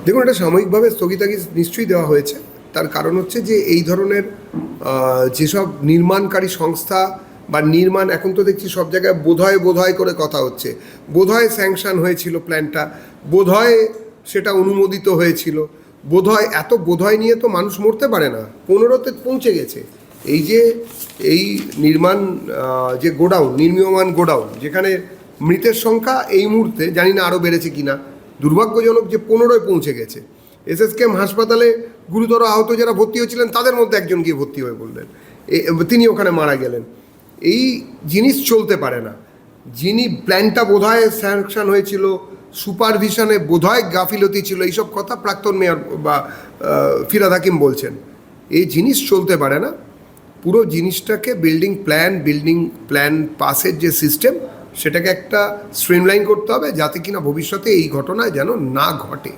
দেখুন, এটা সাময়িকভাবে স্থগিতাদেশ নিশ্চয়ই দেওয়া হয়েছে। তার কারণ হচ্ছে যে এই ধরনের যেসব নির্মাণকারী সংস্থা বা নির্মাণ, এখন তো দেখছি সব জায়গায় বোধহয় করে কথা হচ্ছে, বোধহয় স্যাংশন হয়েছিল প্ল্যানটা, বোধহয় সেটা অনুমোদিত হয়েছিল, বোধহয়, এত বোধহয় নিয়ে তো মানুষ মরতে পারে না। 15তে পৌঁছে গেছে। এই যে এই নির্মাণ যে গোডাউন, নির্মীয়মান গোডাউন, যেখানে মৃতের সংখ্যা এই মুহূর্তে জানি না আরও বেড়েছে কিনা, দুর্ভাগ্যজনক যে 15য় পৌঁছে গেছে। এসএসকেএম হাসপাতালে গুরুতর আহত যারা ভর্তি হয়েছিলেন তাদের মধ্যে একজন গিয়ে ভর্তি হয়ে পড়লেন, তিনি ওখানে মারা গেলেন। এই জিনিস চলতে পারে না। যিনি প্ল্যানটা বোধহয় স্যাংশন হয়েছিল, সুপারভিশনে বোধহয় গাফিলতি ছিল, এইসব কথা প্রাক্তন মেয়র বা ফিরহাদ হাকিম বলছেন। এই জিনিস চলতে পারে না। পুরো জিনিসটাকে বিল্ডিং প্ল্যান পাসের যে সিস্টেম, সেটাকে একটা স্ট্রিমলাইন করতে হবে, যাতে কিনা ভবিষ্যতে এই ঘটনা যেন না ঘটে।